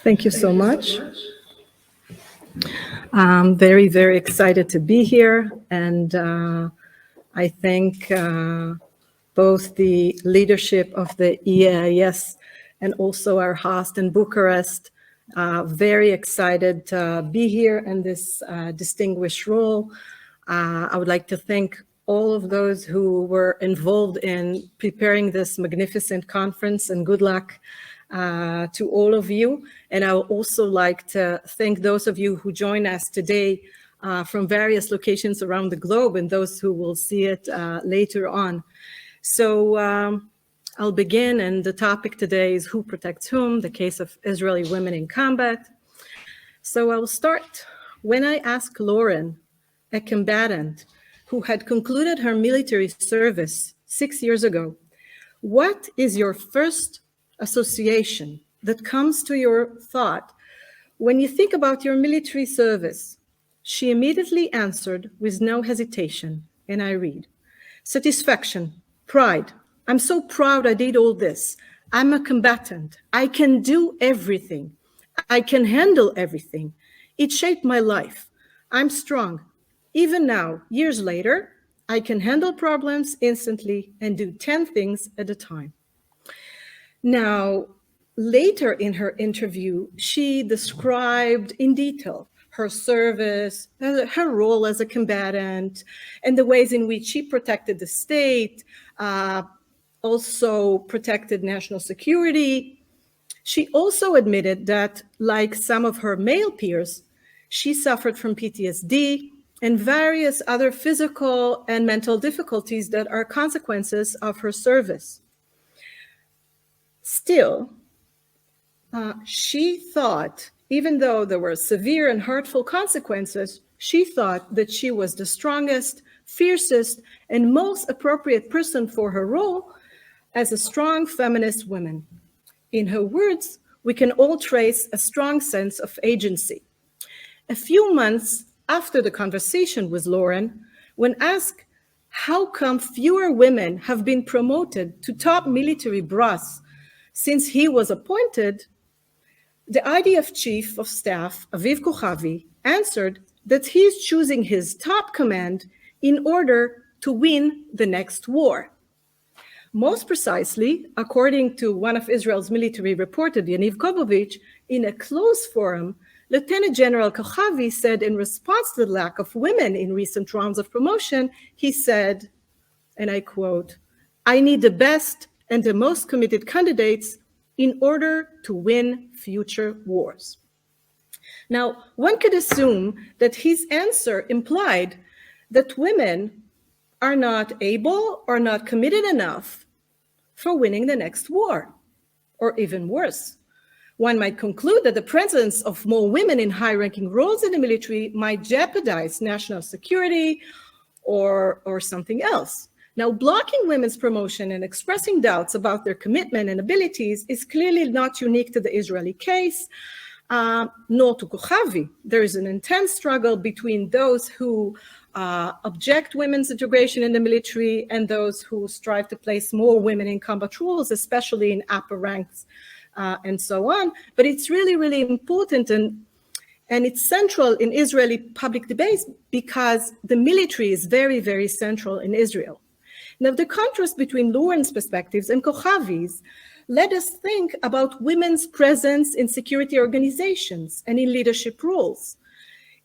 Thank you so much. I'm very, very excited to be here, and I thank both the leadership of the EAS and also our host in Bucharest. Very excited to be here in this distinguished role. I would like to thank all of those who were involved in preparing this magnificent conference, and good luck to all of you. And I would also like to thank those of you who join us today from various locations around the globe, and those who will see it later on. So I'll begin, and the topic today is who protects whom, the case of Israeli women in combat. So I'll start. When I asked Lauren, a combatant who had concluded her military service 6 years ago, what is your first association that comes to your thought when you think about your military service? She immediately answered with no hesitation, and I read, satisfaction, pride. I'm so proud I did all this. I'm a combatant. I can do everything. I can handle everything. It shaped my life. I'm strong. Even now, years later, I can handle problems instantly and do 10 things at a time. Now, later in her interview, she described in detail her service, her role as a combatant, and the ways in which she protected the state, also protected national security. She also admitted that, like some of her male peers, she suffered from PTSD and various other physical and mental difficulties that are consequences of her service. Still, she thought, even though there were severe and hurtful consequences, she thought that she was the strongest, fiercest, and most appropriate person for her role as a strong feminist woman. In her words, we can all trace a strong sense of agency. A few months after the conversation with Lauren, when asked how come fewer women have been promoted to top military brass since he was appointed, the IDF Chief of Staff, Aviv Kochavi, answered that he's choosing his top command in order to win the next war. Most precisely, according to one of Israel's military reporter, Yaniv Kobovich, in a closed forum, Lieutenant General Kochavi said in response to the lack of women in recent rounds of promotion, he said, and I quote, "I need the best and the most committed candidates in order to win future wars." Now, one could assume that his answer implied that women are not able or not committed enough for winning the next war, or even worse. One might conclude that the presence of more women in high-ranking roles in the military might jeopardize national security or something else. Now, blocking women's promotion and expressing doubts about their commitment and abilities is clearly not unique to the Israeli case, nor to Kochavi. There is an intense struggle between those who object women's integration in the military and those who strive to place more women in combat roles, especially in upper ranks and so on. But it's really, really important, and it's central in Israeli public debates because the military is very, very central in Israel. Now, the contrast between Lauren's perspectives and Kochavi's led us think about women's presence in security organizations and in leadership roles.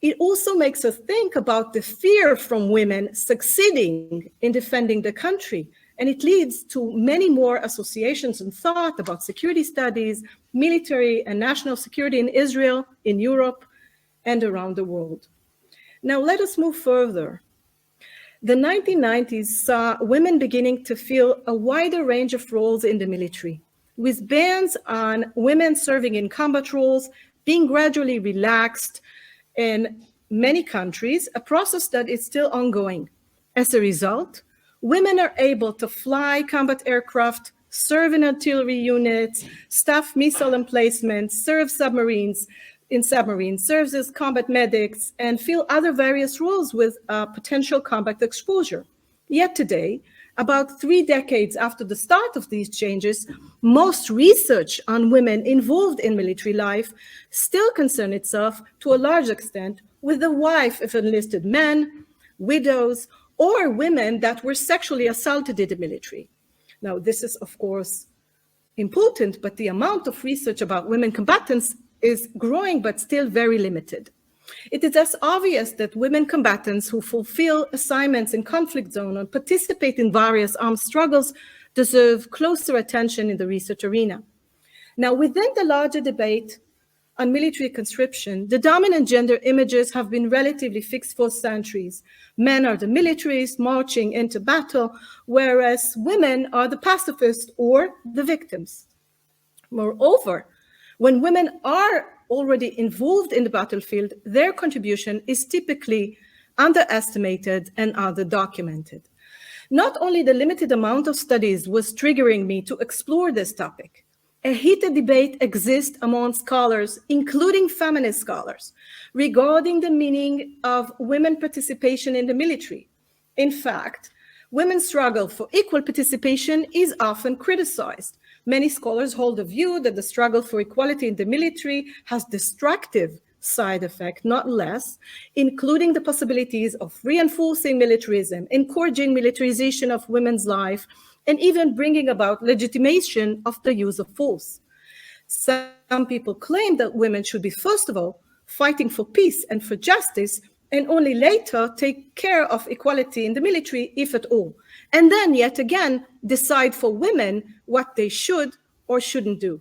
It also makes us think about the fear from women succeeding in defending the country, and it leads to many more associations and thought about security studies, military and national security in Israel, in Europe, and around the world. Now, let us move further. The 1990s saw women beginning to fill a wider range of roles in the military, with bans on women serving in combat roles being gradually relaxed in many countries, a process that is still ongoing. As a result, women are able to fly combat aircraft, serve in artillery units, staff missile emplacements, serve submarines, serves as combat medics, and fill other various roles with potential combat exposure. Yet today, About 3 decades after the start of these changes, most research on women involved in military life still concern itself to a large extent with the wife of enlisted men, widows, or women that were sexually assaulted in the military. Now, this is, of course, important, but the amount of research about women combatants is growing, but still very limited. It is thus obvious that women combatants who fulfill assignments in conflict zone or participate in various armed struggles deserve closer attention in the research arena. Now, within the larger debate on military conscription, the dominant gender images have been relatively fixed for centuries. Men are the militaries marching into battle, whereas women are the pacifists or the victims. Moreover, when women are already involved in the battlefield, their contribution is typically underestimated and underdocumented. Not only the limited amount of studies was triggering me to explore this topic, a heated debate exists among scholars, including feminist scholars, regarding the meaning of women participation in the military. In fact, women's struggle for equal participation is often criticized. Many scholars hold the view that the struggle for equality in the military has destructive side effects, not less, including the possibilities of reinforcing militarism, encouraging militarization of women's life, and even bringing about legitimation of the use of force. Some people claim that women should be, first of all, fighting for peace and for justice, and only later take care of equality in the military, if at all. And then yet again, decide for women what they should or shouldn't do.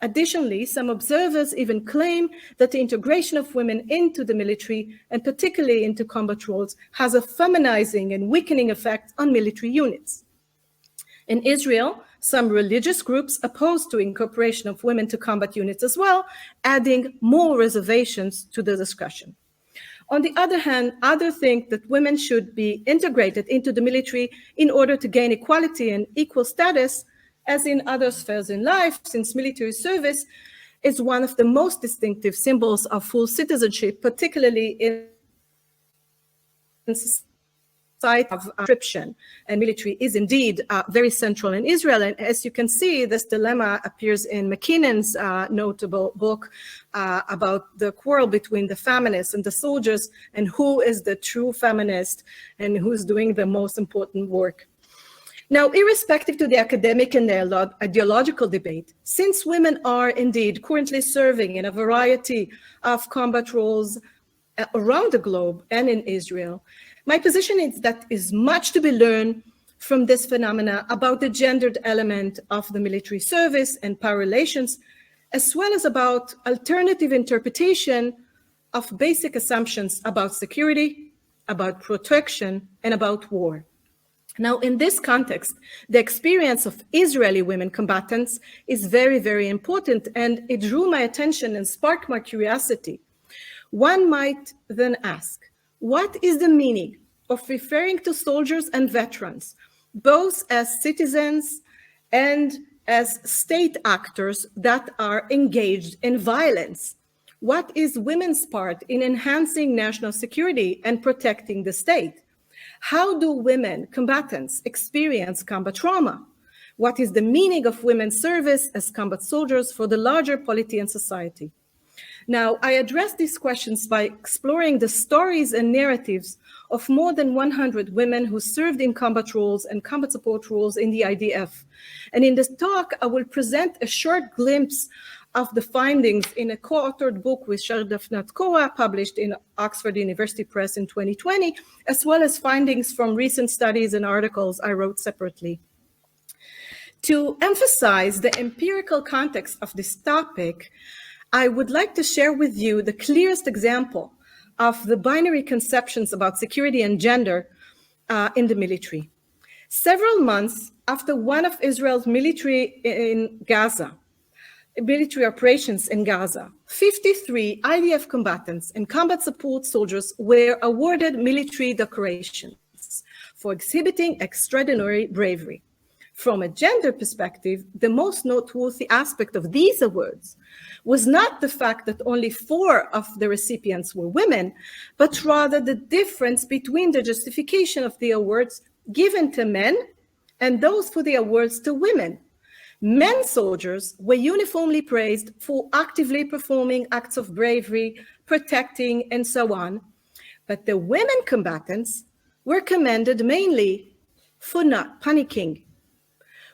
Additionally, some observers even claim that the integration of women into the military, and particularly into combat roles, has a feminizing and weakening effect on military units. In Israel, some religious groups oppose to incorporation of women to combat units as well, adding more reservations to the discussion. On the other hand, others think that women should be integrated into the military in order to gain equality and equal status, as in other spheres in life, since military service is one of the most distinctive symbols of full citizenship, particularly in society of conscription. And military is indeed very central in Israel. And as you can see, this dilemma appears in McKinnon's notable book about the quarrel between the feminists and the soldiers, and who is the true feminist and who's doing the most important work. Now, irrespective to the academic and the ideological debate, since women are indeed currently serving in a variety of combat roles around the globe and in Israel, my position is that is much to be learned from this phenomena about the gendered element of the military service and power relations, as well as about alternative interpretation of basic assumptions about security, about protection, and about war. Now, in this context, the experience of Israeli women combatants is very, very important, and it drew my attention and sparked my curiosity. One might then ask, what is the meaning of referring to soldiers and veterans, both as citizens and as state actors that are engaged in violence? What is women's part in enhancing national security and protecting the state? How do women combatants experience combat trauma? What is the meaning of women's service as combat soldiers for the larger polity and society? Now, I address these questions by exploring the stories and narratives of more than 100 women who served in combat roles and combat support roles in the IDF. And in this talk, I will present a short glimpse of the findings in a co-authored book with Shir Daphna-Tekoah, published in Oxford University Press in 2020, as well as findings from recent studies and articles I wrote separately. To emphasize the empirical context of this topic, I would like to share with you the clearest example of the binary conceptions about security and gender in the military. Several months after one of Israel's military operations in Gaza, 53 IDF combatants and combat support soldiers were awarded military decorations for exhibiting extraordinary bravery. From a gender perspective, the most noteworthy aspect of these awards was not the fact that only 4 of the recipients were women, but rather the difference between the justification of the awards given to men and those for the awards to women. Men soldiers were uniformly praised for actively performing acts of bravery, protecting, and so on. But the women combatants were commended mainly for not panicking.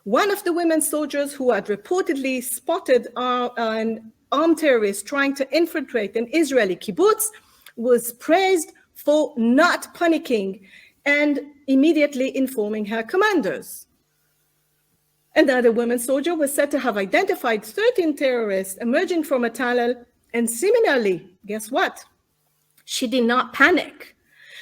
One of the women soldiers who had reportedly spotted an armed terrorist trying to infiltrate an Israeli kibbutz was praised for not panicking and immediately informing her commanders. Another woman soldier was said to have identified 13 terrorists emerging from a tunnel, and similarly, guess what? She did not panic.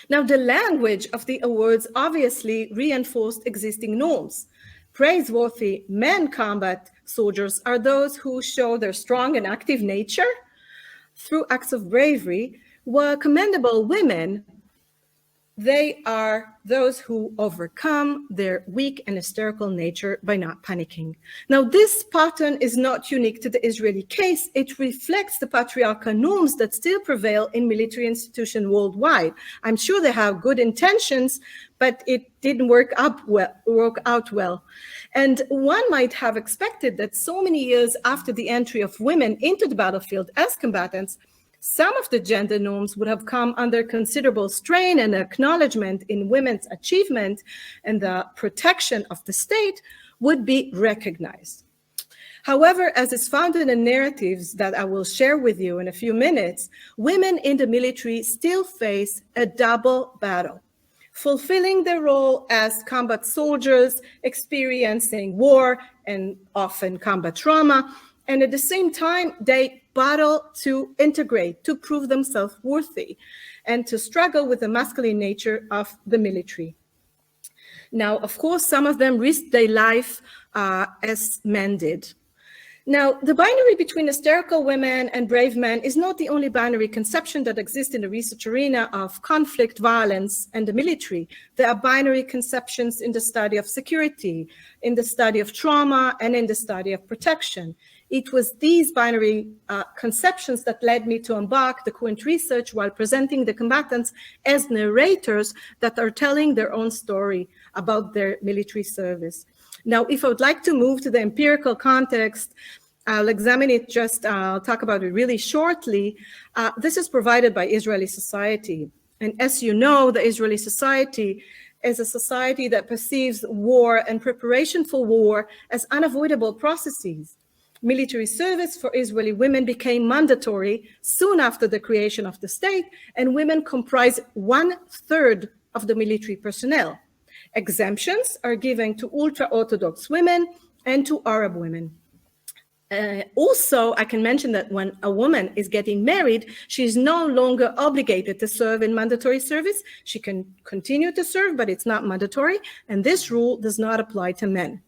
Now, the language of the awards obviously reinforced existing norms. Praiseworthy men combat soldiers are those who show their strong and active nature through acts of bravery, while commendable women, they are those who overcome their weak and hysterical nature by not panicking. Now, this pattern is not unique to the Israeli case. It reflects the patriarchal norms that still prevail in military institutions worldwide. I'm sure they have good intentions, but it didn't work out well. And one might have expected that so many years after the entry of women into the battlefield as combatants, some of the gender norms would have come under considerable strain, and acknowledgement in women's achievement and the protection of the state would be recognized. However, as is found in the narratives that I will share with you in a few minutes, women in the military still face a double battle, fulfilling their role as combat soldiers, experiencing war and often combat trauma, and at the same time, they battle to integrate, to prove themselves worthy, and to struggle with the masculine nature of the military. Now, of course, some of them risked their life as men did. Now, the binary between hysterical women and brave men is not the only binary conception that exists in the research arena of conflict, violence, and the military. There are binary conceptions in the study of security, in the study of trauma, and in the study of protection. It was these binary conceptions that led me to embark the current research while presenting the combatants as narrators that are telling their own story about their military service. Now, if I would like to move to the empirical context, I'll examine it I'll talk about it really shortly. This is provided by Israeli society. And as you know, the Israeli society is a society that perceives war and preparation for war as unavoidable processes. Military service for Israeli women became mandatory soon after the creation of the state, and women comprise 1/3 of the military personnel. Exemptions are given to ultra-Orthodox women and to Arab women. Also, I can mention that when a woman is getting married, she is no longer obligated to serve in mandatory service. She can continue to serve, but it's not mandatory, and this rule does not apply to men.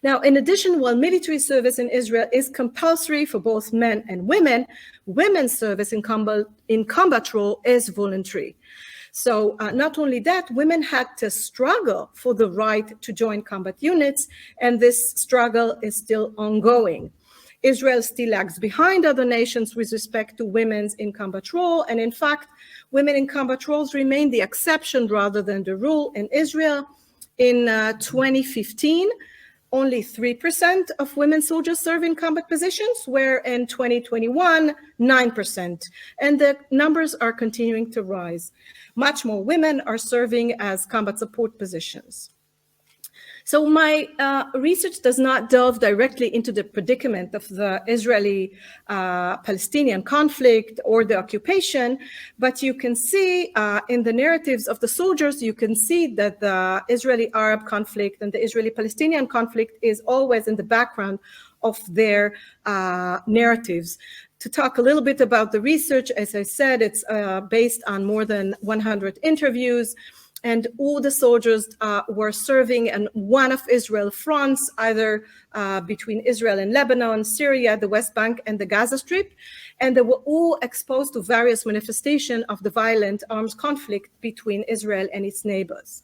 Now, in addition, while military service in Israel is compulsory for both men and women, women's service in combat role is voluntary. So not only that, women had to struggle for the right to join combat units, and this struggle is still ongoing. Israel still lags behind other nations with respect to women's in combat role, and in fact, women in combat roles remain the exception rather than the rule in Israel. In 2015, only 3% of women soldiers serve in combat positions, where in 2021, 9%. And the numbers are continuing to rise. Much more women are serving as combat support positions. So my research does not delve directly into the predicament of the Israeli-Palestinian conflict or the occupation, but you can see in the narratives of the soldiers, you can see that the Israeli-Arab conflict and the Israeli-Palestinian conflict is always in the background of their narratives. To talk a little bit about the research, as I said, it's based on more than 100 interviews, and all the soldiers were serving in one of Israel's fronts, either between Israel and Lebanon, Syria, the West Bank, and the Gaza Strip. And they were all exposed to various manifestations of the violent armed conflict between Israel and its neighbors.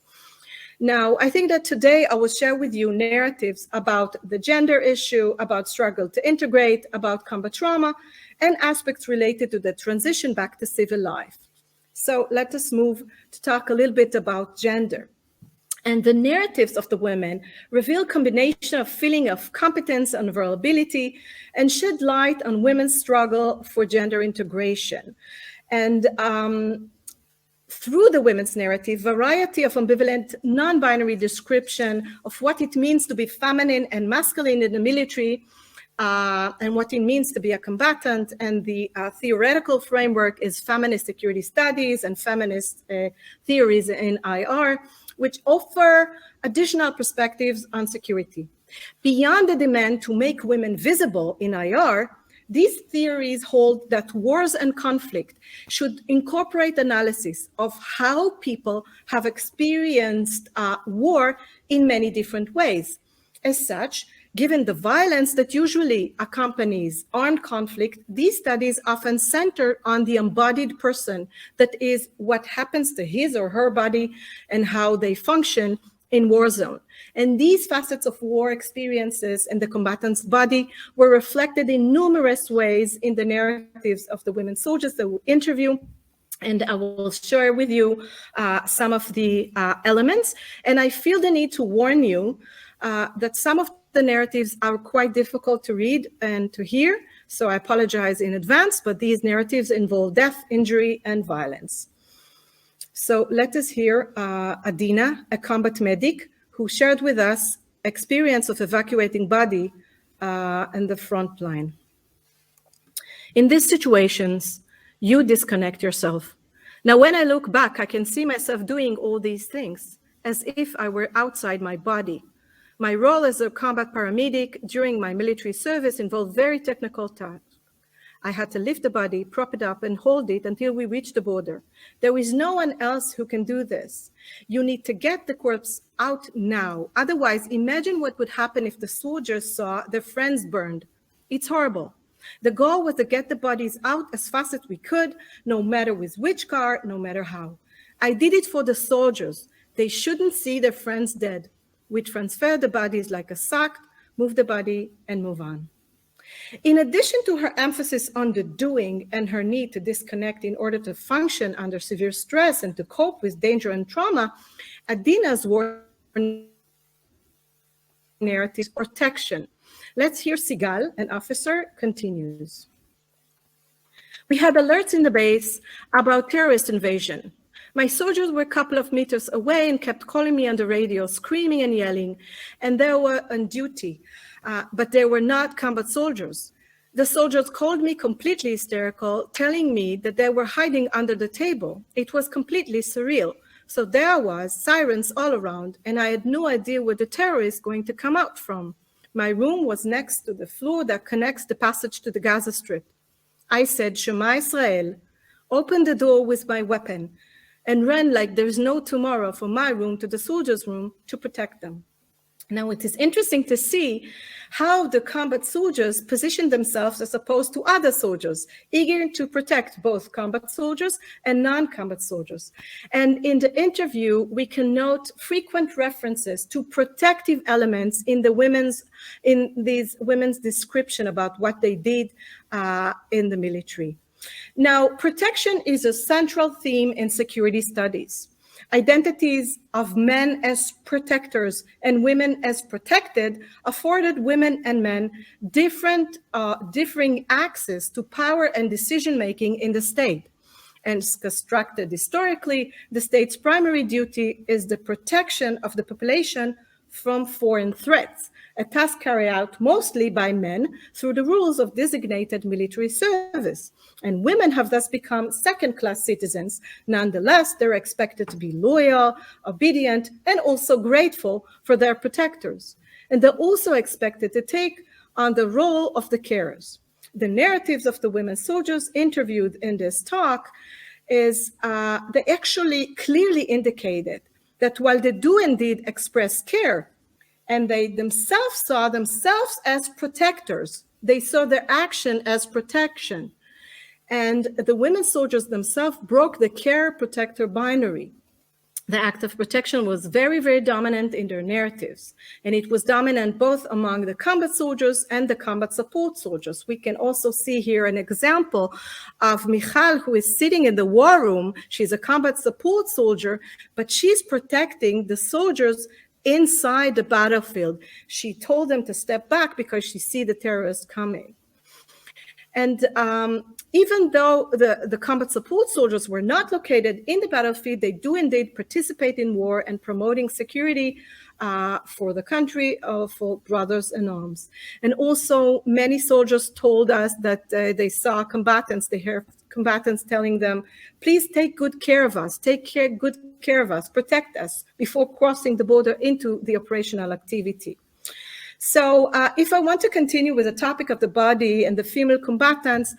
Now, I think that today I will share with you narratives about the gender issue, about struggle to integrate, about combat trauma, and aspects related to the transition back to civil life. So let us move to talk a little bit about gender. And the narratives of the women reveal a combination of feeling of competence and vulnerability and shed light on women's struggle for gender integration. And through the women's narrative, variety of ambivalent, non-binary description of what it means to be feminine and masculine in the military, and what it means to be a combatant. And the theoretical framework is feminist security studies and feminist theories in IR, which offer additional perspectives on security. Beyond the demand to make women visible in IR, these theories hold that wars and conflict should incorporate analysis of how people have experienced war in many different ways. As such, given the violence that usually accompanies armed conflict, these studies often center on the embodied person, that is, what happens to his or her body and how they function in war zone. And these facets of war experiences in the combatant's body were reflected in numerous ways in the narratives of the women soldiers that we interview. And I will share with you some of the elements. And I feel the need to warn you that some of the narratives are quite difficult to read and to hear. So I apologize in advance, but these narratives involve death, injury, and violence. So let us hear Adina, a combat medic, who shared with us experience of evacuating body in the front line. In these situations, you disconnect yourself. Now, when I look back, I can see myself doing all these things as if I were outside my body. My role as a combat paramedic during my military service involved very technical tasks. I had to lift the body, prop it up, and hold it until we reached the border. There is no one else who can do this. You need to get the corpse out now. Otherwise, imagine what would happen if the soldiers saw their friends burned. It's horrible. The goal was to get the bodies out as fast as we could, no matter with which car, no matter how. I did it for the soldiers. They shouldn't see their friends dead. We transfer the bodies like a sack, move the body, and move on. In addition to her emphasis on the doing and her need to disconnect in order to function under severe stress and to cope with danger and trauma, Adina's war narrative is protection. Let's hear Sigal, an officer, continues. We had alerts in the base about terrorist invasion. My soldiers were a couple of meters away and kept calling me on the radio, screaming and yelling, and they were on duty. But they were not combat soldiers. The soldiers called me completely hysterical, telling me that they were hiding under the table. It was completely surreal. So there was sirens all around, and I had no idea where the terrorists going to come out from. My room was next to the floor that connects the passage to the Gaza Strip. I said, Shema Israel, opened the door with my weapon and ran like there's no tomorrow from my room to the soldiers' room to protect them. Now, it is interesting to see how the combat soldiers position themselves as opposed to other soldiers, eager to protect both combat soldiers and non-combat soldiers. And in the interview, we can note frequent references to protective elements in these women's description about what they did in the military. Now, protection is a central theme in security studies. Identities of men as protectors and women as protected afforded women and men differing access to power and decision-making in the state. And constructed historically, the state's primary duty is the protection of the population from foreign threats, a task carried out mostly by men through the rules of designated military service. And women have thus become second-class citizens. Nonetheless, they're expected to be loyal, obedient, and also grateful for their protectors. And they're also expected to take on the role of the carers. The narratives of the women soldiers interviewed in this talk is they actually clearly indicated that while they do indeed express care, and they themselves saw themselves as protectors, they saw their action as protection. And the women soldiers themselves broke the care-protector binary. the act of protection was very, very dominant in their narratives. And it was dominant both among the combat soldiers and the combat support soldiers. We can also see here an example of Michal, who is sitting in the war room. She's a combat support soldier, but she's protecting the soldiers inside the battlefield. She told them to step back because she see the terrorists coming. And even though the combat support soldiers were not located in the battlefield, they do indeed participate in war and promoting security for the country, for brothers in arms. And also many soldiers told us that they saw combatants, they heard combatants telling them, please take good care of us, good care of us, protect us before crossing the border into the operational activity. So if I want to continue with the topic of the body and the female combatants,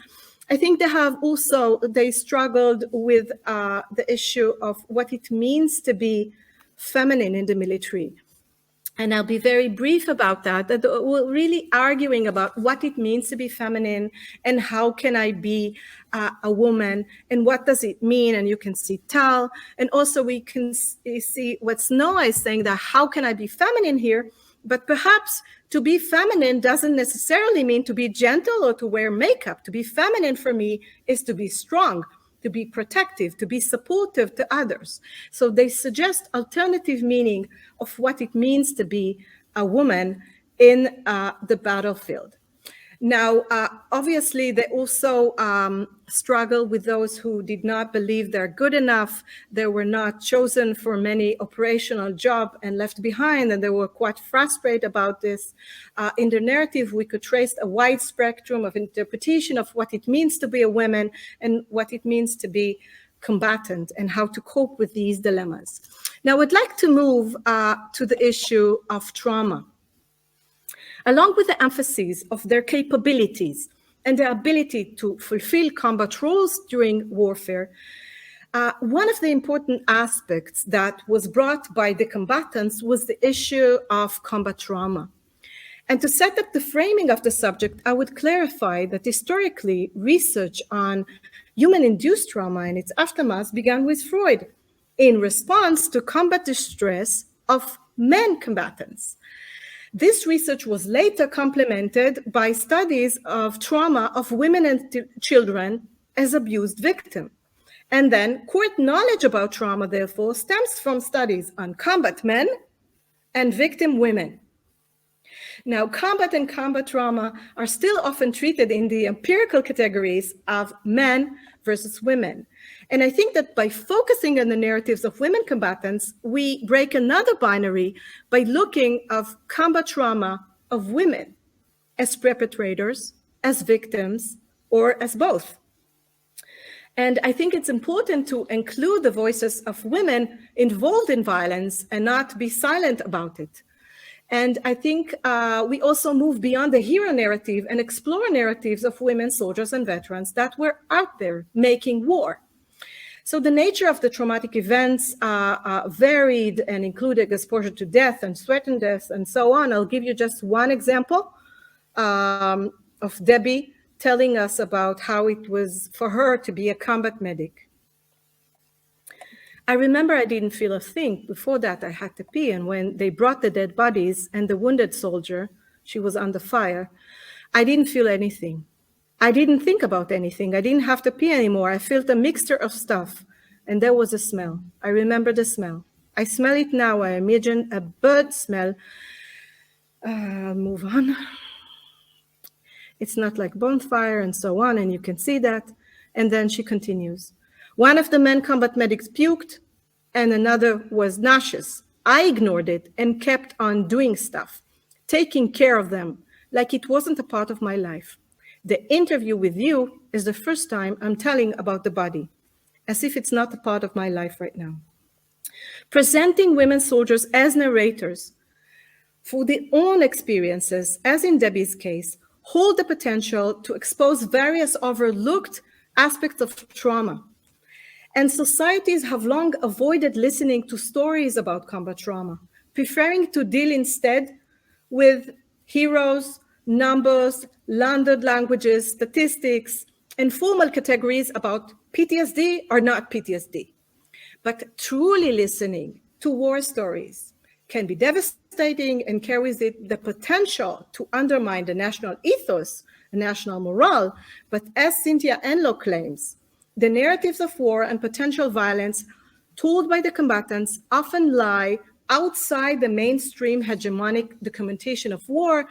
I think they struggled with the issue of what it means to be feminine in the military. And I'll be very brief about that we're really arguing about what it means to be feminine and how can I be a woman and what does it mean. And you can see Tal, and also we can see what Noah is saying, that how can I be feminine here? But perhaps to be feminine doesn't necessarily mean to be gentle or to wear makeup. To be feminine for me is to be strong, to be protective, to be supportive to others. So they suggest alternative meaning of what it means to be a woman in the battlefield. Now, obviously, they also struggle with those who did not believe they're good enough. They were not chosen for many operational jobs and left behind, and they were quite frustrated about this. In the narrative, we could trace a wide spectrum of interpretation of what it means to be a woman and what it means to be combatant and how to cope with these dilemmas. Now, I'd like to move to the issue of trauma. Along with the emphasis of their capabilities and their ability to fulfill combat roles during warfare, one of the important aspects that was brought by the combatants was the issue of combat trauma. And to set up the framing of the subject, I would clarify that historically, research on human-induced trauma and its aftermath began with Freud in response to combat distress of men combatants. This research was later complemented by studies of trauma of women and children as abused victims. And then court knowledge about trauma, therefore, stems from studies on combat men and victim women. Now, combat and combat trauma are still often treated in the empirical categories of men versus women. And I think that by focusing on the narratives of women combatants, we break another binary by looking of combat trauma of women as perpetrators, as victims, or as both. And I think it's important to include the voices of women involved in violence and not be silent about it. And I think we also move beyond the hero narrative and explore narratives of women soldiers and veterans that were out there making war. So the nature of the traumatic events varied and included exposure to death and threatened death and so on. I'll give you just one example of Debbie telling us about how it was for her to be a combat medic. I remember I didn't feel a thing. Before that, I had to pee. And when they brought the dead bodies and the wounded soldier, she was under fire, I didn't feel anything. I didn't think about anything. I didn't have to pee anymore. I felt a mixture of stuff. And there was a smell. I remember the smell. I smell it now. I imagine a bird smell. Move on. It's not like bonfire and so on. And you can see that. And then she continues. One of the men combat medics puked and another was nauseous. I ignored it and kept on doing stuff, taking care of them like it wasn't a part of my life. The interview with you is the first time I'm telling about the body, as if it's not a part of my life right now. Presenting women soldiers as narrators for their own experiences, as in Debbie's case, hold the potential to expose various overlooked aspects of trauma. And societies have long avoided listening to stories about combat trauma, preferring to deal instead with heroes, numbers, landed languages, statistics, and formal categories about PTSD or not PTSD. But truly listening to war stories can be devastating and carries the potential to undermine the national ethos, the national morale. But as Cynthia Enlow claims, the narratives of war and potential violence told by the combatants often lie outside the mainstream hegemonic documentation of war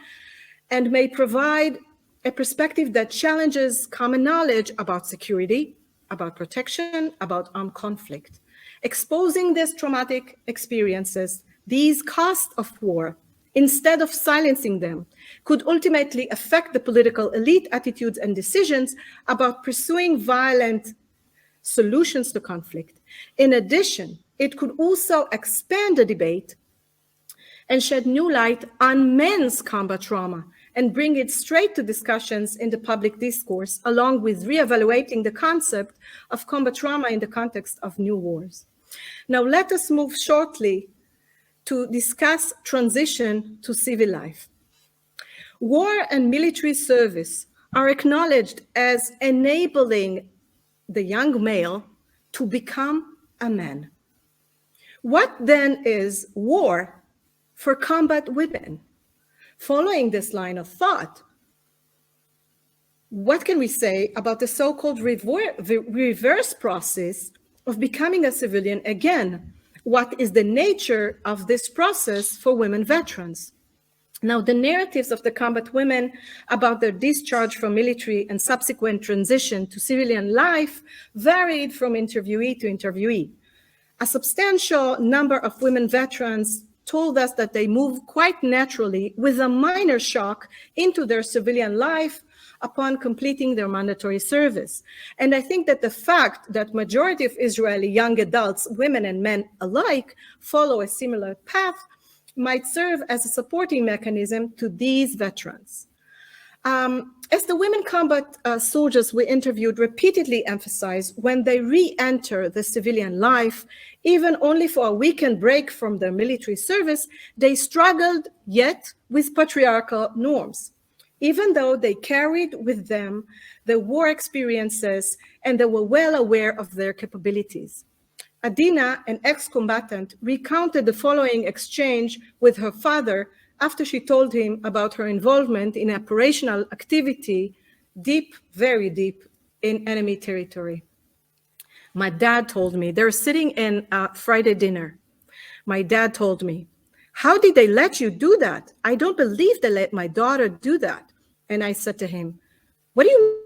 and may provide a perspective that challenges common knowledge about security, about protection, about armed conflict. Exposing these traumatic experiences, these costs of war, instead of silencing them, could ultimately affect the political elite attitudes and decisions about pursuing violent solutions to conflict. In addition, it could also expand the debate and shed new light on men's combat trauma and bring it straight to discussions in the public discourse, along with reevaluating the concept of combat trauma in the context of new wars. Now, let us move shortly to discuss transition to civil life. War and military service are acknowledged as enabling the young male to become a man. What then is war for combat women? Following this line of thought, what can we say about the so-called reverse process of becoming a civilian again? What is the nature of this process for women veterans? Now, the narratives of the combat women about their discharge from military and subsequent transition to civilian life varied from interviewee to interviewee. A substantial number of women veterans told us that they moved quite naturally with a minor shock into their civilian life upon completing their mandatory service. And I think that the fact that majority of Israeli young adults, women and men alike, follow a similar path might serve as a supporting mechanism to these veterans. As the women combat soldiers we interviewed repeatedly emphasized, when they re-enter the civilian life, even only for a weekend break from their military service, they struggled yet with patriarchal norms, even though they carried with them their war experiences and they were well aware of their capabilities. Adina, an ex-combatant, recounted the following exchange with her father after she told him about her involvement in operational activity deep, very deep in enemy territory. My dad told me, they're sitting in a Friday dinner. My dad told me, how did they let you do that? I don't believe they let my daughter do that. And I said to him, what do you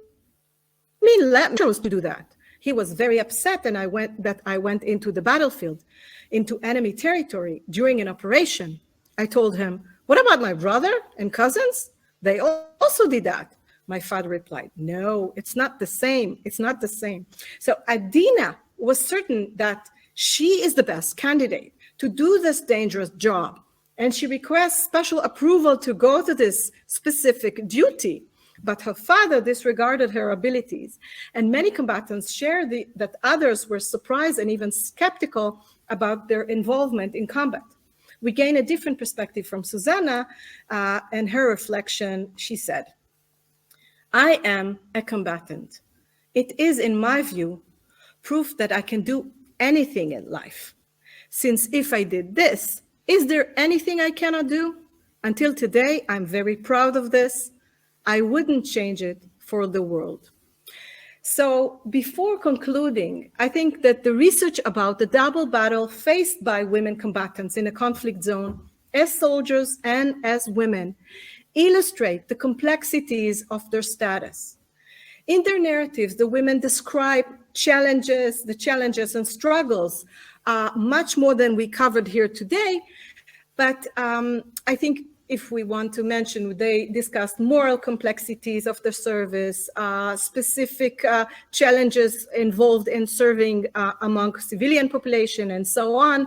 mean let me to do that? He was very upset and I went into the battlefield, into enemy territory during an operation. I told him, what about my brother and cousins? They also did that. My father replied, no, it's not the same. It's not the same. So Adina was certain that she is the best candidate to do this dangerous job. And she requests special approval to go to this specific duty. But her father disregarded her abilities. And many combatants share that others were surprised and even skeptical about their involvement in combat. We gain a different perspective from Susanna and her reflection. She said, I am a combatant. It is, in my view, proof that I can do anything in life. Since if I did this, is there anything I cannot do? Until today, I'm very proud of this. I wouldn't change it for the world. So before concluding, I think that the research about the double battle faced by women combatants in a conflict zone as soldiers and as women illustrate the complexities of their status. In their narratives, the women describe the challenges and struggles much more than we covered here today. But I think if we want to mention, they discussed moral complexities of the service, specific challenges involved in serving among civilian population and so on.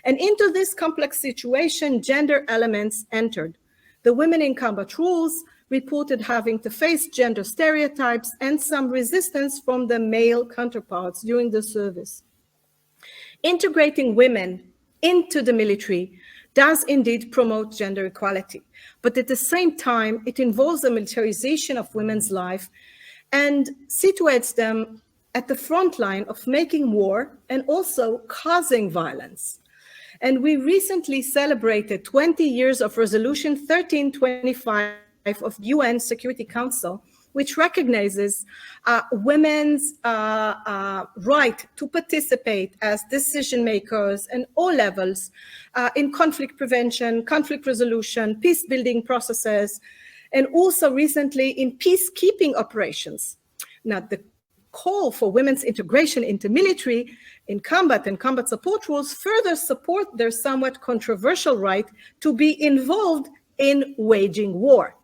And into this complex situation, gender elements entered. The women in combat roles reported having to face gender stereotypes and some resistance from the male counterparts during the service. Integrating women into the military does indeed promote gender equality, but at the same time, it involves the militarization of women's life and situates them at the front line of making war and also causing violence. And we recently celebrated 20 years of Resolution 1325 of the UN Security Council, which recognizes women's right to participate as decision makers at all levels in conflict prevention, conflict resolution, peace building processes, and also recently in peacekeeping operations. Now, the call for women's integration into military, in combat and combat support roles further support their somewhat controversial right to be involved in waging war.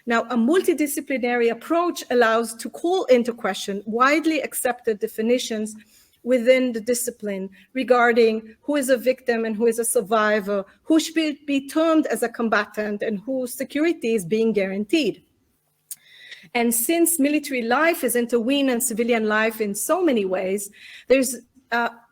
Now, a multidisciplinary approach allows to call into question widely accepted definitions within the discipline regarding who is a victim and who is a survivor, who should be termed as a combatant, and whose security is being guaranteed. And since military life is interwoven in civilian life in so many ways, there's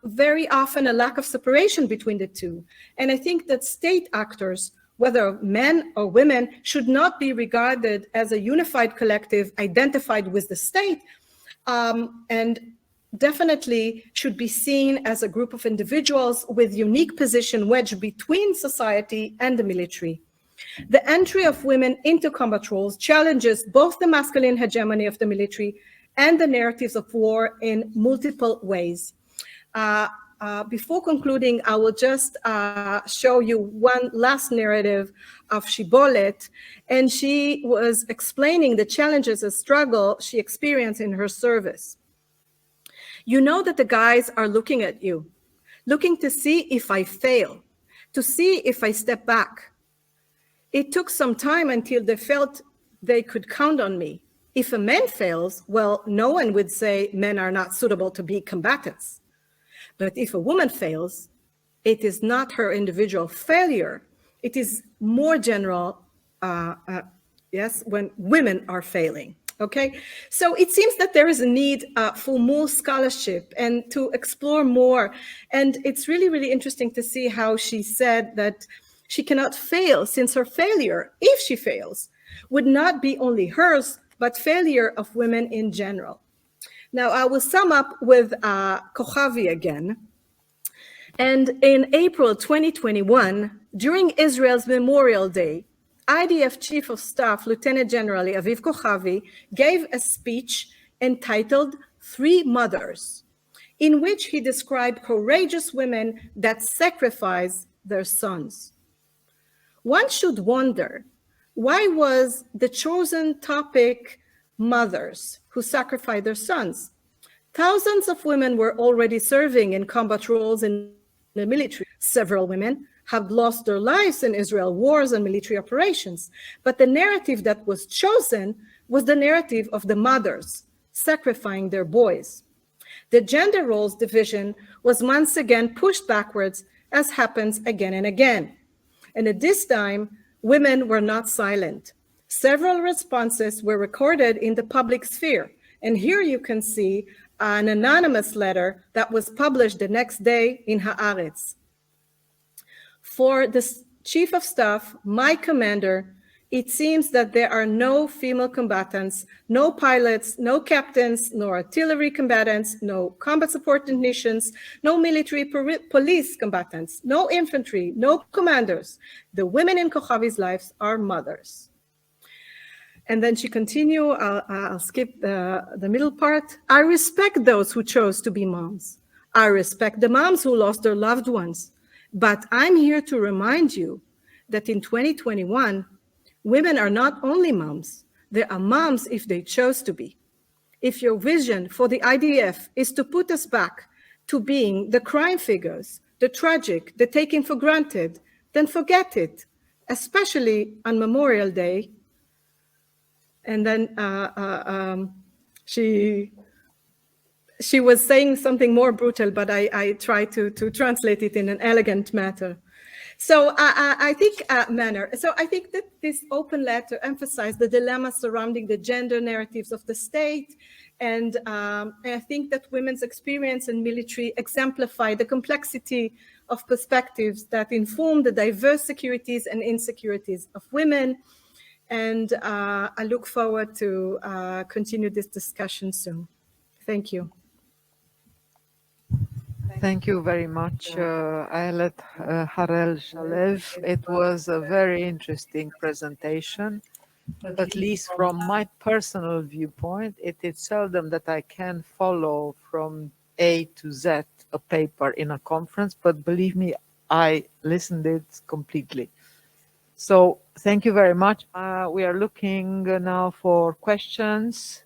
very often a lack of separation between the two. And I think that state actors, whether men or women, should not be regarded as a unified collective identified with the state, and definitely should be seen as a group of individuals with unique position wedged between society and the military. The entry of women into combat roles challenges both the masculine hegemony of the military and the narratives of war in multiple ways. Before concluding, I will just show you one last narrative of Shibolet, and she was explaining the challenges and struggle she experienced in her service. You know that the guys are looking at you, looking to see if I fail, to see if I step back. It took some time until they felt they could count on me. If a man fails, well, no one would say men are not suitable to be combatants. But if a woman fails, it is not her individual failure. It is more general, yes, when women are failing, okay? So it seems that there is a need for more scholarship and to explore more. And it's really, really interesting to see how she said that she cannot fail, since her failure, if she fails, would not be only hers, but failure of women in general. Now, I will sum up with Kochavi again. And in April 2021, during Israel's Memorial Day, IDF Chief of Staff Lieutenant General Aviv Kochavi gave a speech entitled "Three Mothers," in which he described courageous women that sacrifice their sons. One should wonder, why was the chosen topic mothers who sacrifice their sons? Thousands of women were already serving in combat roles in the military. Several women have lost their lives in Israel wars and military operations, but the narrative that was chosen was the narrative of the mothers sacrificing their boys. The gender roles division was once again pushed backwards, as happens again and again. And at this time, women were not silent. Several responses were recorded in the public sphere. And here you can see an anonymous letter that was published the next day in Haaretz. For the Chief of Staff, my commander, it seems that there are no female combatants, no pilots, no captains, no artillery combatants, no combat support technicians, no military police combatants, no infantry, no commanders. The women in Kochavi's lives are mothers. And then she continued, I'll skip the middle part. I respect those who chose to be moms. I respect the moms who lost their loved ones. But I'm here to remind you that in 2021, women are not only moms, they are moms if they chose to be. If your vision for the IDF is to put us back to being the crime figures, the tragic, the taken for granted, then forget it, especially on Memorial Day. And then she was saying something more brutal, but I tried to translate it in an elegant manner. So I think So I think that this open letter emphasized the dilemma surrounding the gender narratives of the state, and I think that women's experience in military exemplify the complexity of perspectives that inform the diverse securities and insecurities of women. And I look forward to continue this discussion soon. Thank you. Thank you very much, Ayelet Harel-Shalev. It was a very interesting presentation. At least from my personal viewpoint, it is seldom that I can follow from A to Z a paper in a conference, but believe me, I listened it completely. So thank you very much. We are looking now for questions.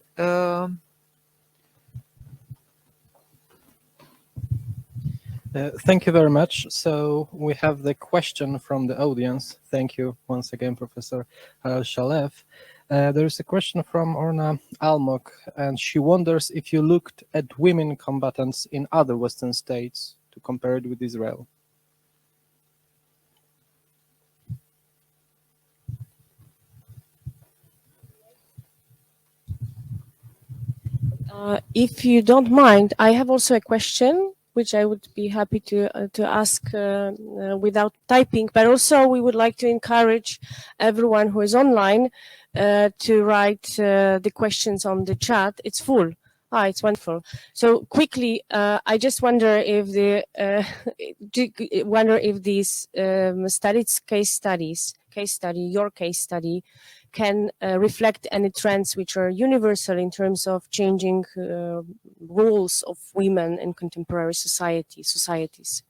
Thank you very much. So we have the question from the audience. Thank you once again, Professor Harel-Shalev. There is a question from Orna Almok, and she wonders if you looked at women combatants in other Western states to compare it with Israel. If you don't mind, I have also a question, which I would be happy to ask without typing, but also we would like to encourage everyone who is online to write the questions on the chat. It's full. It's wonderful. So quickly, I just wonder if these your case study, can reflect any trends which are universal in terms of changing roles of women in contemporary societies.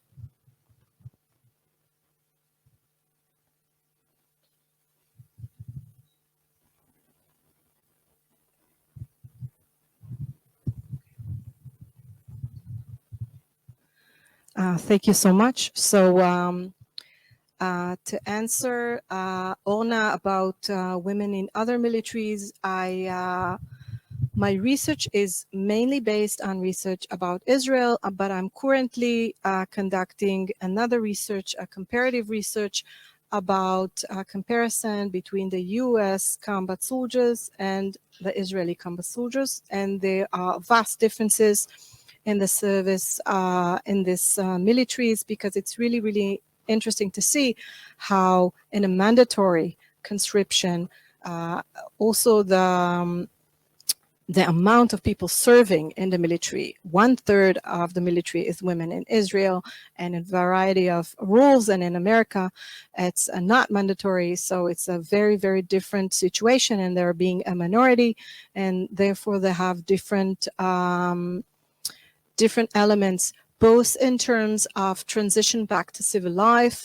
Thank you so much. So to answer Orna about women in other militaries, my research is mainly based on research about Israel, but I'm currently conducting another research, a comparative research about a comparison between the US combat soldiers and the Israeli combat soldiers. And there are vast differences in the service in this militaries, because it's really, really interesting to see how in a mandatory conscription, also the amount of people serving in the military, 1/3 of the military is women in Israel, and in a variety of rules. And in America, it's not mandatory. So it's a very, very different situation, and they're being a minority, and therefore they have different elements, both in terms of transition back to civil life,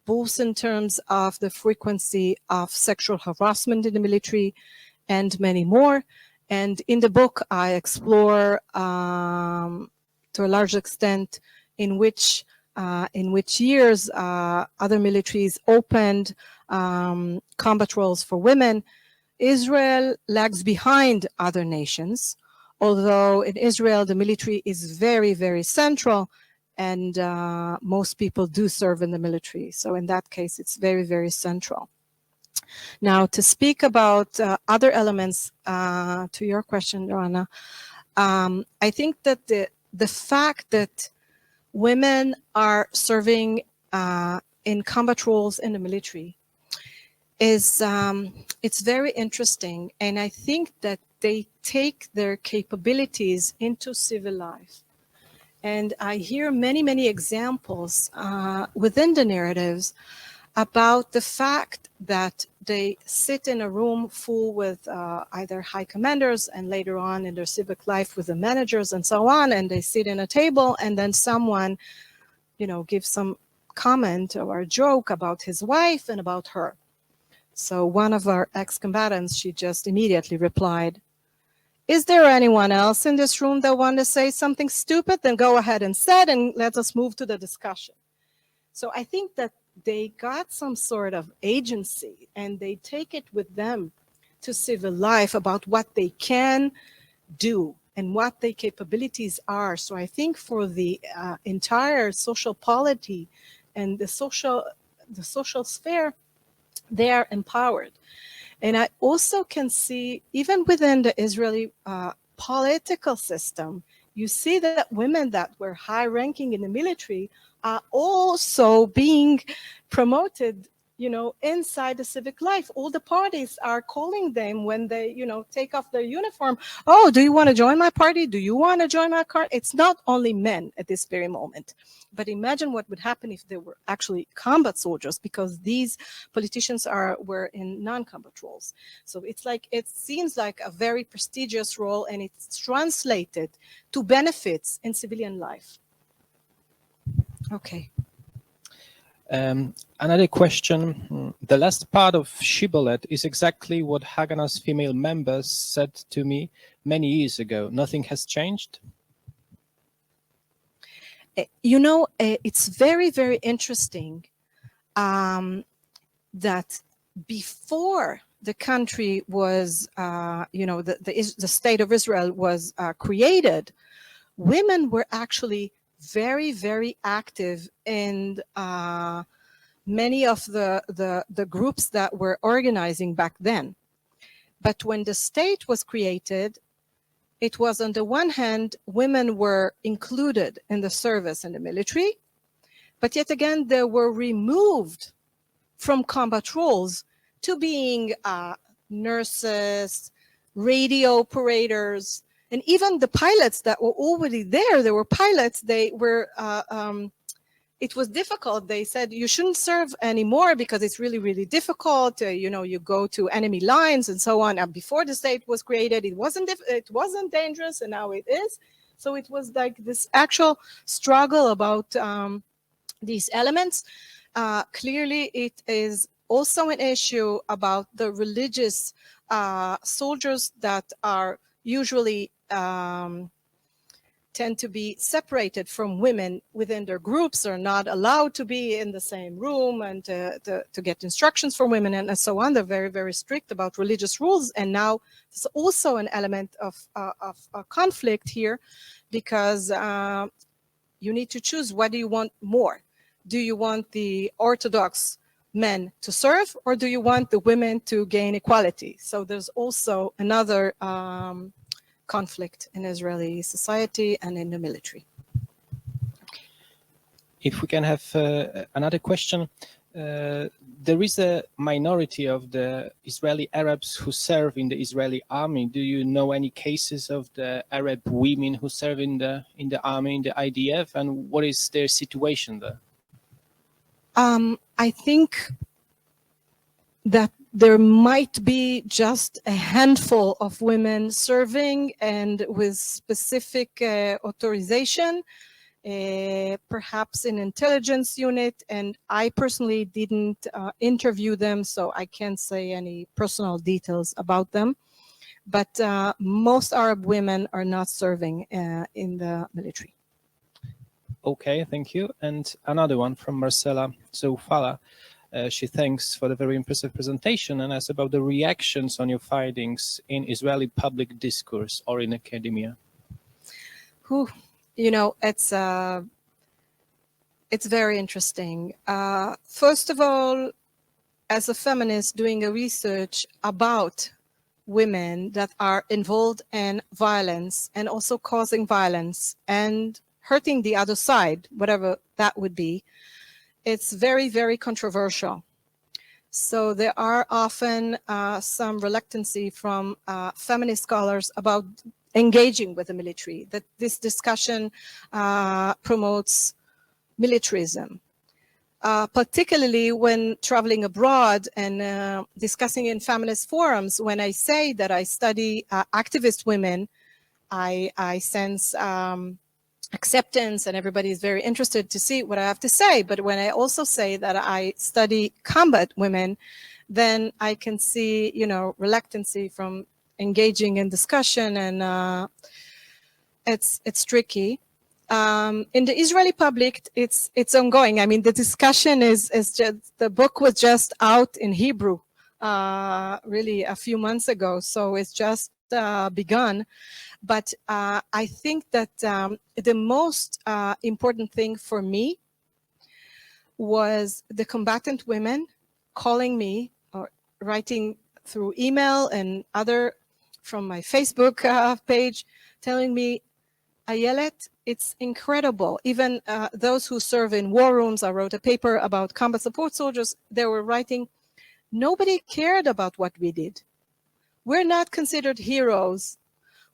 both in terms of the frequency of sexual harassment in the military, and many more. And in the book, I explore to a large extent in which years other militaries opened combat roles for women. Israel lags behind other nations, although in Israel, the military is very, very central, and most people do serve in the military. So in that case, it's very, very central. Now, to speak about other elements to your question, Joanna, I think that the fact that women are serving in combat roles in the military is it's very interesting, and I think that they take their capabilities into civil life. And I hear many, many examples within the narratives about the fact that they sit in a room full with either high commanders, and later on in their civic life with the managers and so on, and they sit in a table, and then someone, gives some comment or a joke about his wife and about her. So one of our ex-combatants, she just immediately replied, "Is there anyone else in this room that want to say something stupid? Then go ahead and say it, and let us move to the discussion." So I think that they got some sort of agency, and they take it with them to civil life about what they can do and what their capabilities are. So I think for the entire social polity and the social sphere, they are empowered. And I also can see, even within the Israeli political system, you see that women that were high ranking in the military are also being promoted inside the civic life. All the parties are calling them when they, take off their uniform. Oh, do you want to join my party? Do you want to join my car? It's not only men at this very moment. But imagine what would happen if they were actually combat soldiers, because these politicians were in non-combat roles. So it seems like a very prestigious role, and it's translated to benefits in civilian life. Okay. Another question. The last part of Shibboleth is exactly what Haganah's female members said to me many years ago. Nothing has changed? It's very, very interesting that before the country was, the state of Israel was created, women were actually very, very active in many of the groups that were organizing back then. But when the state was created, it was, on the one hand, women were included in the service and the military, but yet again, they were removed from combat roles to being nurses, radio operators, and even the pilots that were already there were pilots, they were, it was difficult. They said, you shouldn't serve anymore because it's really, really difficult. You go to enemy lines and so on. And before the state was created, it wasn't dangerous, and now it is. So it was like this actual struggle about these elements. Clearly, it is also an issue about the religious soldiers that are usually tend to be separated from women within their groups, are not allowed to be in the same room and to get instructions from women and so on. They're very, very strict about religious rules. And now there's also an element of conflict here, because you need to choose, what do you want more? Do you want the Orthodox men to serve, or do you want the women to gain equality? So there's also another conflict in Israeli society and in the military. If we can have another question. There is a minority of the Israeli Arabs who serve in the Israeli army. Do you know any cases of the Arab women who serve in the army, in the IDF, and what is their situation there? I think that there might be just a handful of women serving and with specific authorization, perhaps in intelligence unit. And I personally didn't interview them, so I can't say any personal details about them. But most Arab women are not serving in the military. Okay, thank you. And another one from Marcela Zoufala. She thanks for the very impressive presentation and asks about the reactions on your findings in Israeli public discourse or in academia. It's very interesting. First of all, as a feminist doing a research about women that are involved in violence and also causing violence and hurting the other side, whatever that would be, it's very, very controversial. So there are often some reluctancy from feminist scholars about engaging with the military, that this discussion promotes militarism, particularly when traveling abroad and discussing in feminist forums. When I say that I study activist women, I sense acceptance, and everybody is very interested to see what I have to say. But when I also say that I study combat women, then I can see, reluctancy from engaging in discussion, and it's tricky. In the Israeli public, it's ongoing. I mean, the discussion is just, the book was just out in Hebrew, really a few months ago, so it's just begun. But I think that the most important thing for me was the combatant women calling me or writing through email and other from my Facebook page, telling me, Ayelet, it's incredible. Even those who serve in war rooms, I wrote a paper about combat support soldiers, they were writing, nobody cared about what we did. We're not considered heroes.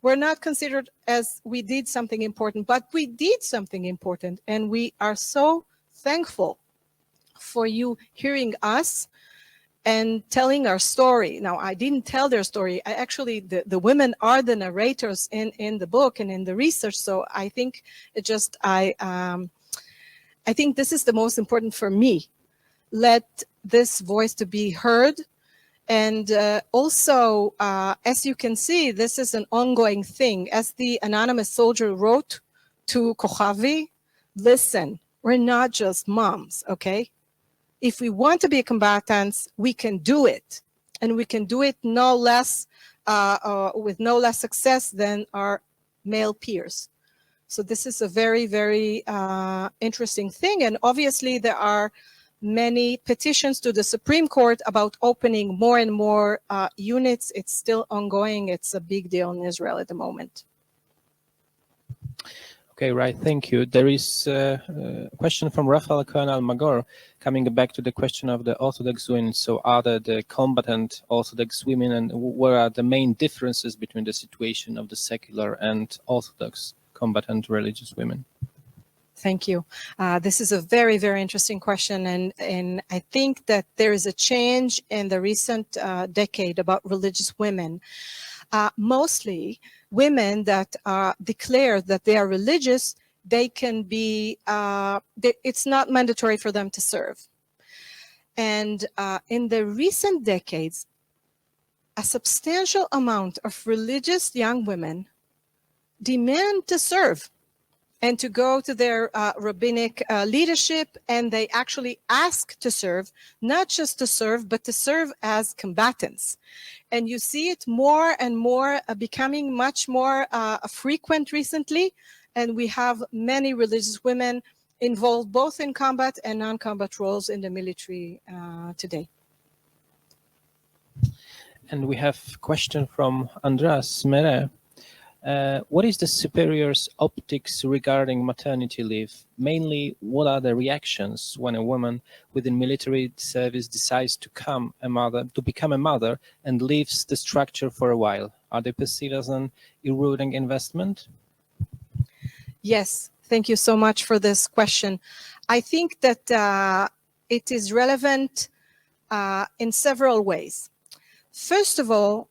We're not considered as we did something important, but we did something important. And we are so thankful for you hearing us and telling our story. Now, I didn't tell their story. I actually, the women are the narrators in the book and in the research. So I think it just, I think this is the most important for me. Let this voice to be heard. And also, as you can see, this is an ongoing thing. As the anonymous soldier wrote to Kochavi, listen, we're not just moms, okay? If we want to be combatants, we can do it. And we can do it no less, with no less success than our male peers. So this is a very, very interesting thing. And obviously there are many petitions to the Supreme Court about opening more and more units. It's still ongoing. It's a big deal in Israel at the moment. Okay, right. Thank you. There is a question from Rafael Cohen Almagor, coming back to the question of the Orthodox women. So are there the combatant Orthodox women, and what are the main differences between the situation of the secular and Orthodox combatant religious women? Thank you. This is a very, very interesting question. And I think that there is a change in the recent decade about religious women. Mostly women that declare that they are religious, they can be, it's not mandatory for them to serve. And in the recent decades, a substantial amount of religious young women demand to serve and to go to their rabbinic leadership, and they actually ask to serve, not just to serve, but to serve as combatants. And you see it more and more becoming much more frequent recently, and we have many religious women involved both in combat and non-combat roles in the military today. And we have a question from Andras Mere. What is the superior's optics regarding maternity leave? Mainly, what are the reactions when a woman within military service decides to become a mother and leaves the structure for a while? Are they perceived as an eroding investment? Yes, thank you so much for this question. I think that it is relevant in several ways. First of all,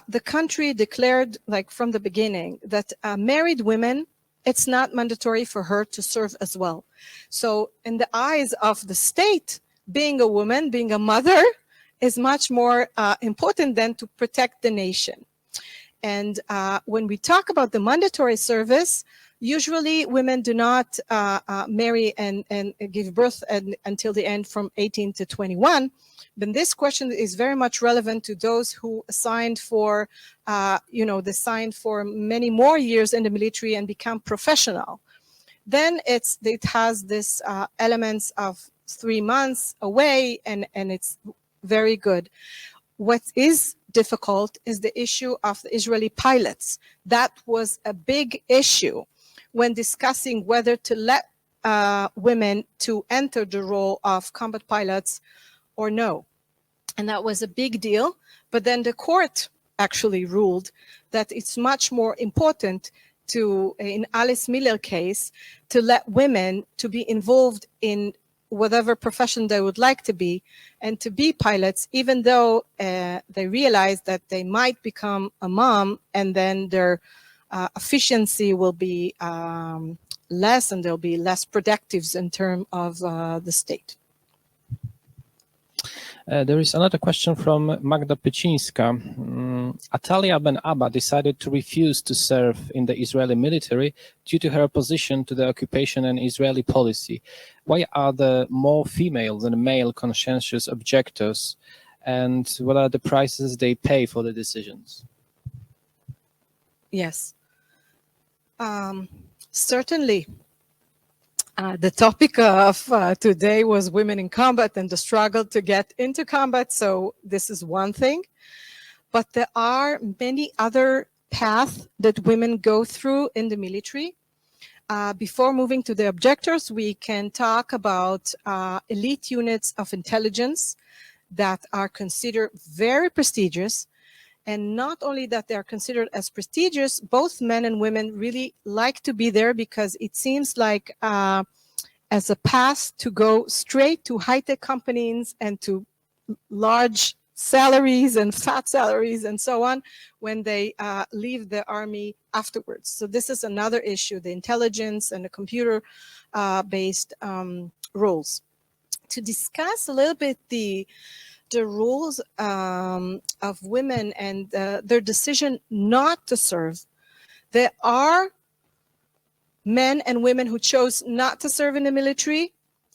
the country declared, like from the beginning, that married women, it's not mandatory for her to serve as well. So in the eyes of the state, being a woman, being a mother, is much more important than to protect the nation. And when we talk about the mandatory service, usually women do not marry and give birth until the end from 18 to 21. But this question is very much relevant to those who signed for, they signed for many more years in the military and become professional. Then it has this elements of 3 months away, and it's very good. What is difficult is the issue of the Israeli pilots. That was a big issue when discussing whether to let women to enter the role of combat pilots or no. And that was a big deal. But then the court actually ruled that it's much more important to, in Alice Miller case, to let women to be involved in whatever profession they would like to be and to be pilots, even though they realize that they might become a mom and then their efficiency will be less and they'll be less productive in terms of the state. There is another question from Magda Pycinska. Atalia Ben Abba decided to refuse to serve in the Israeli military due to her opposition to the occupation and Israeli policy. Why are there more female than male conscientious objectors, and what are the prices they pay for the decisions? Yes, certainly. The topic of today was women in combat and the struggle to get into combat. So this is one thing, but there are many other paths that women go through in the military. Before moving to the objectors, we can talk about elite units of intelligence that are considered very prestigious. And not only that they are considered as prestigious, both men and women really like to be there because it seems like as a path to go straight to high-tech companies and to large salaries and fat salaries and so on when they leave the army afterwards. So this is another issue, the intelligence and the computer-based roles. To discuss a little bit the rules of women and their decision not to serve, there are men and women who chose not to serve in the military,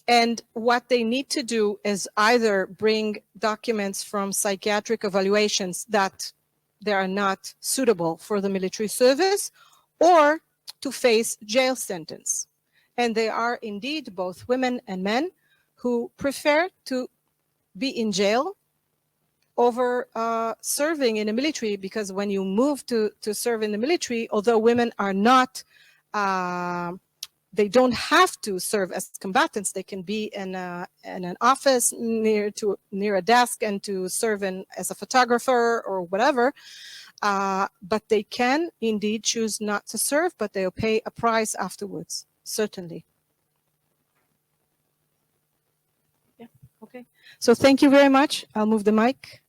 and what they need to do is either bring documents from psychiatric evaluations that they are not suitable for the military service, or to face jail sentence. And there are indeed both women and men who prefer to be in jail over serving in the military, because when you move to serve in the military, although women are not, they don't have to serve as combatants. They can be in an office near a desk and to serve as a photographer or whatever. But they can indeed choose not to serve, but they'll pay a price afterwards, certainly. Yeah, okay. So thank you very much. I'll move the mic.